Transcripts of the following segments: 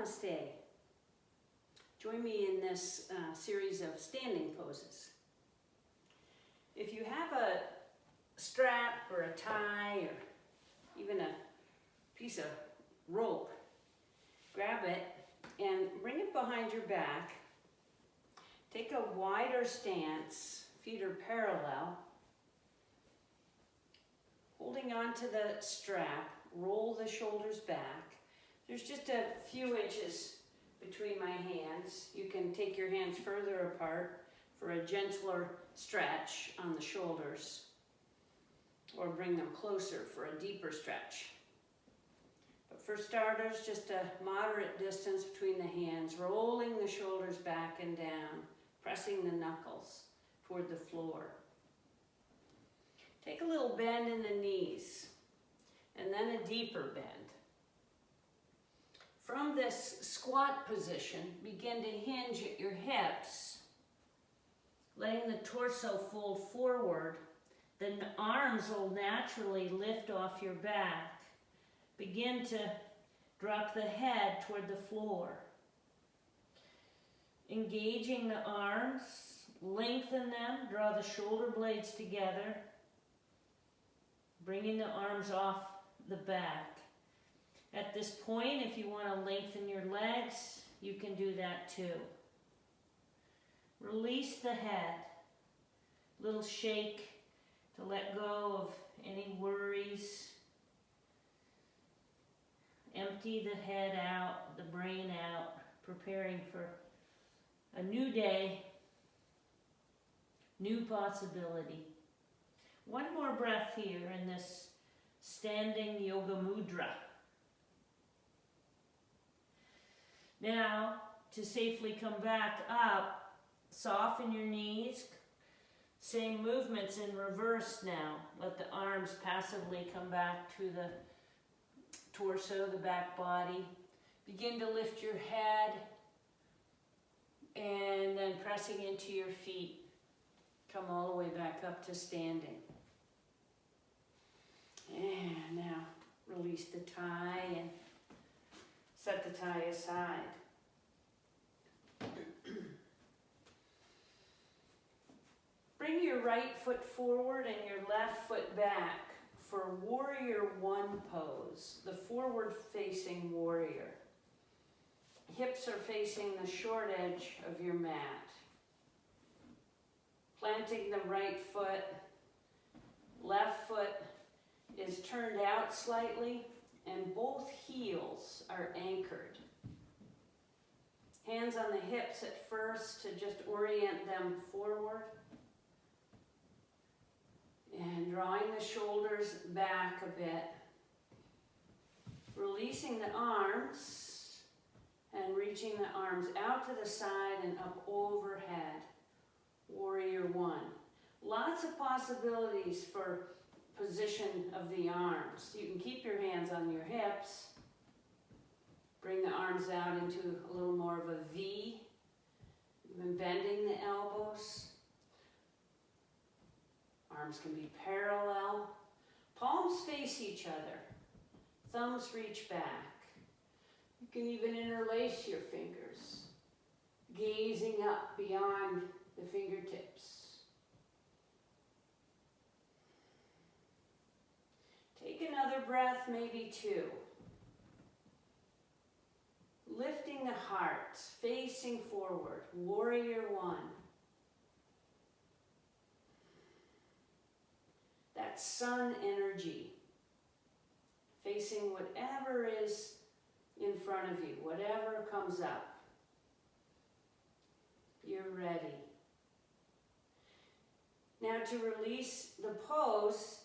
Namaste. Join me in this series of standing poses. If you have a strap or a tie or even a piece of rope, grab it and bring it behind your back. Take a wider stance, feet are parallel. Holding on to the strap, roll the shoulders back. There's just a few inches between my hands. You can take your hands further apart for a gentler stretch on the shoulders, or bring them closer for a deeper stretch. But for starters, just a moderate distance between the hands, rolling the shoulders back and down, pressing the knuckles toward the floor. Take a little bend in the knees, and then a deeper bend. From this squat position, begin to hinge at your hips, letting the torso fold forward. Then the arms will naturally lift off your back. Begin to drop the head toward the floor. Engaging the arms, lengthen them, draw the shoulder blades together, bringing the arms off the back. At this point, if you want to lengthen your legs, you can do that too. Release the head. Little shake to let go of any worries. Empty the head out, the brain out, preparing for a new day, new possibility. One more breath here in this standing yoga mudra. Now, to safely come back up, soften your knees. Same movements in reverse now. Let the arms passively come back to the torso, the back body. Begin to lift your head and then pressing into your feet. Come all the way back up to standing. And now release the tie and set the tie aside. Bring your right foot forward and your left foot back for Warrior One pose, the forward facing warrior. Hips are facing the short edge of your mat. Planting the right foot, left foot is turned out slightly, and both heels are anchored. Hands on the hips at first to just orient them forward. And drawing the shoulders back a bit. Releasing the arms and reaching the arms out to the side and up overhead. Warrior One. Lots of possibilities for position of the arms. You can keep your hands on your hips. Bring the arms out into a little more of a V. Even bending the elbows. Arms can be parallel. Palms face each other. Thumbs reach back. You can even interlace your fingers, gazing up beyond the fingertips. Take another breath, maybe two. Lifting the heart, facing forward, Warrior One. That sun energy, facing whatever is in front of you, whatever comes up. You're ready. Now to release the pose,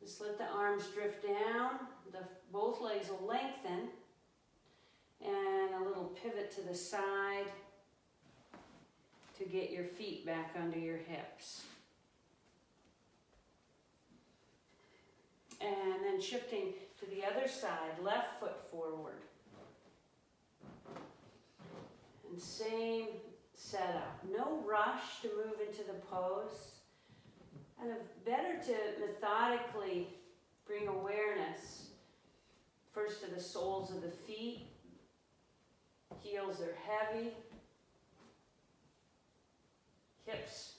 just let the arms drift down, both legs will lengthen, and a little pivot to the side to get your feet back under your hips. And then shifting to the other side, left foot forward. And same setup. No rush to move into the pose. And better to methodically bring awareness first to the soles of the feet, Heels are heavy. Hips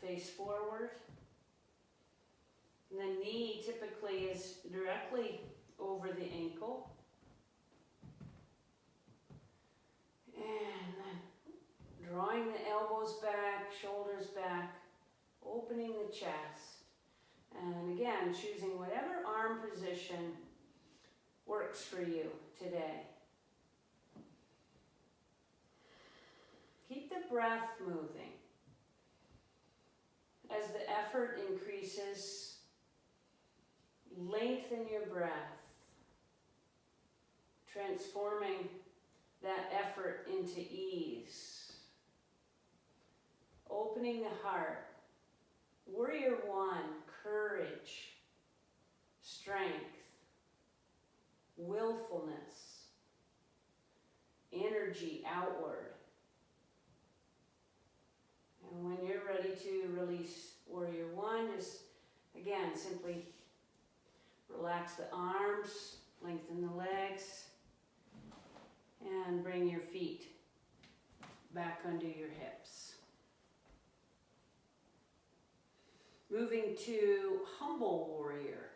face forward. And the knee typically is directly over the ankle. And then drawing the elbows back, shoulders back, opening the chest. And again, choosing whatever arm position works for you today. Keep the breath moving. As the effort increases, lengthen your breath, transforming that effort into ease. Opening the heart. Warrior one, courage, strength, willfulness, energy outward. And when you're ready to release warrior one, just again, simply relax the arms, lengthen the legs, and bring your feet back under your hips. Moving to humble warrior.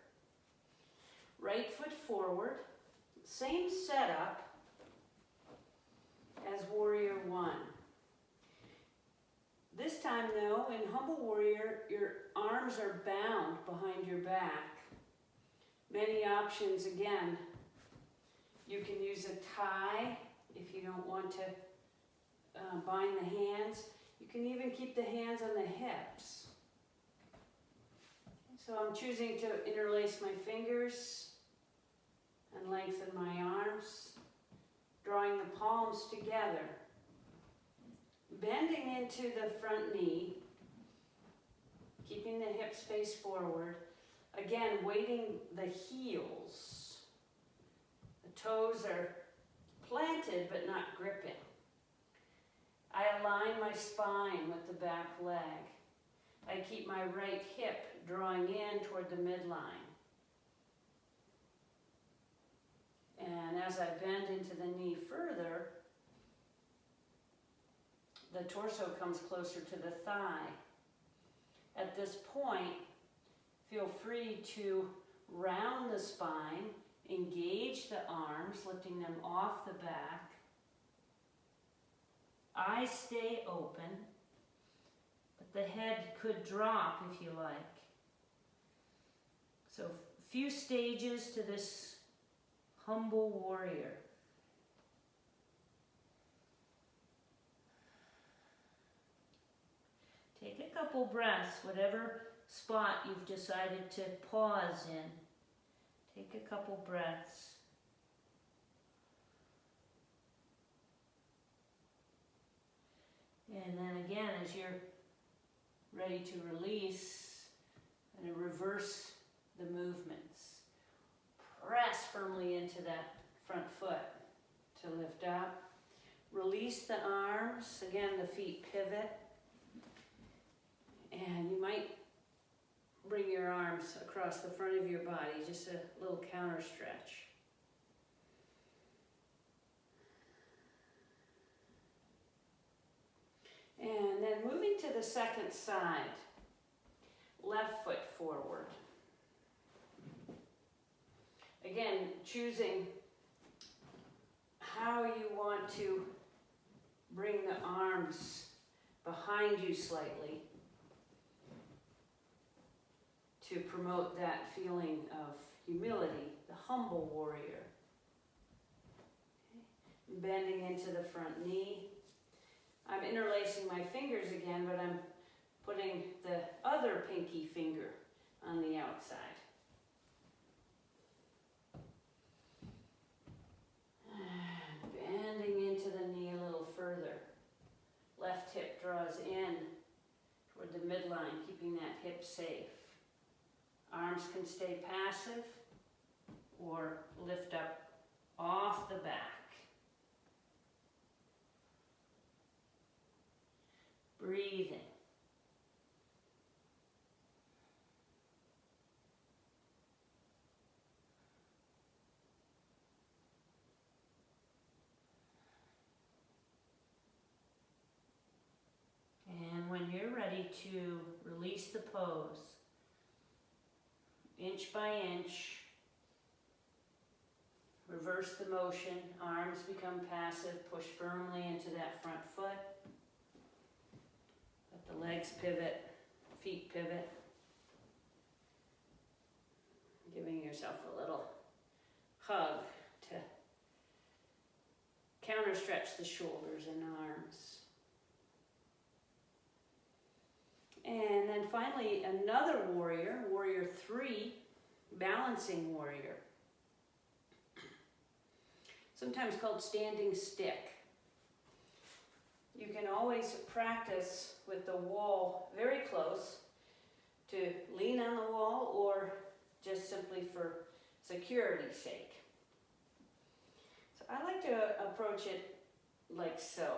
Right foot forward, same setup as warrior one. This time though, in humble warrior, your arms are bound behind your back. Many options again. You can use a tie if you don't want to bind the hands. You can even keep the hands on the hips. So I'm choosing to interlace my fingers and lengthen my arms, drawing the palms together, bending into the front knee, keeping the hips face forward. Again, weighting the heels. The toes are planted but not gripping. I align my spine with the back leg. I keep my right hip drawing in toward the midline. And as I bend into the knee further, the torso comes closer to the thigh. At this point, feel free to round the spine, engage the arms, lifting them off the back. Eyes stay open, but the head could drop if you like. So few stages to this humble warrior. Take a couple breaths, whatever spot you've decided to pause in. Take a couple breaths. And then again, as you're ready to release, and reverse the movements. Press firmly into that front foot to lift up. Release the arms. Again, the feet pivot. And you might bring your arms across the front of your body, just a little counter stretch. And then moving to the second side, left foot forward. Again, choosing how you want to bring the arms behind you slightly to promote that feeling of humility, the humble warrior. Okay. Bending into the front knee. I'm interlacing my fingers again, but I'm putting the other pinky finger on the outside. And bending into the knee a little further. Left hip draws in toward the midline, keeping that hip safe. Arms can stay passive or lift up off the back. Breathing. to release the pose, inch by inch. Reverse the motion, arms become passive, push firmly into that front foot. Let the legs pivot, feet pivot. Giving yourself a little hug to counter stretch the shoulders and arms. And then finally another warrior, warrior 3, balancing warrior. Sometimes called standing stick. You can always practice with the wall very close to lean on the wall or just simply for security's sake. So I like to approach it like so.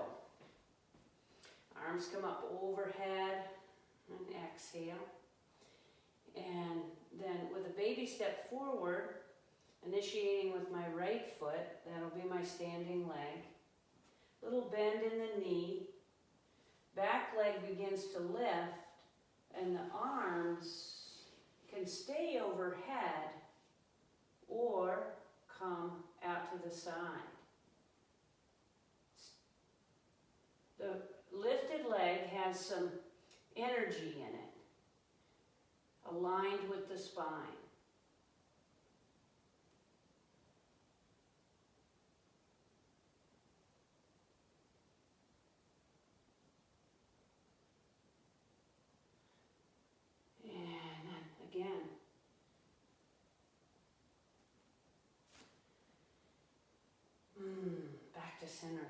Arms come up overhead and exhale. And then with a baby step forward, initiating with my right foot, that'll be my standing leg. Little bend in the knee. Back leg begins to lift, and the arms can stay overhead or come out to the side. The lifted leg has some energy in it, aligned with the spine. Again. Back to center.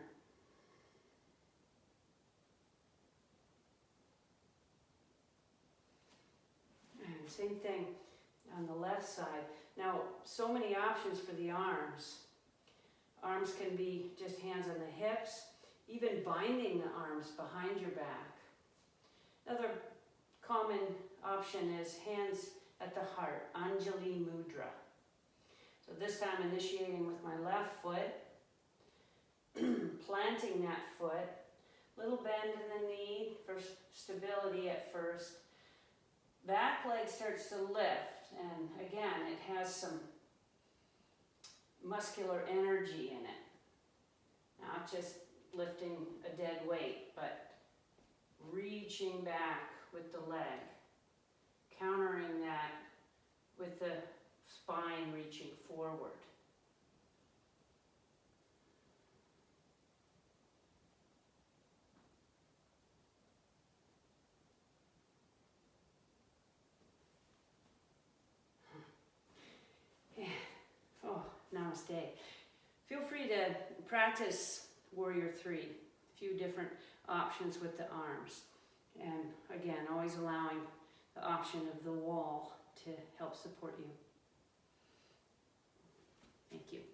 And same thing on the left side. Now, so many options for the arms. Arms can be just hands on the hips, even binding the arms behind your back. Another common option is hands at the heart, Anjali Mudra. So this time initiating with my left foot, planting that foot, little bend in the knee for stability at first. Back leg starts to lift, and again, it has some muscular energy in it. Not just lifting a dead weight, but reaching back with the leg, countering that with the spine reaching forward. Yeah. Oh, namaste. Feel free to practice Warrior 3, a few different options with the arms. And again, always allowing the option of the wall to help support you. Thank you.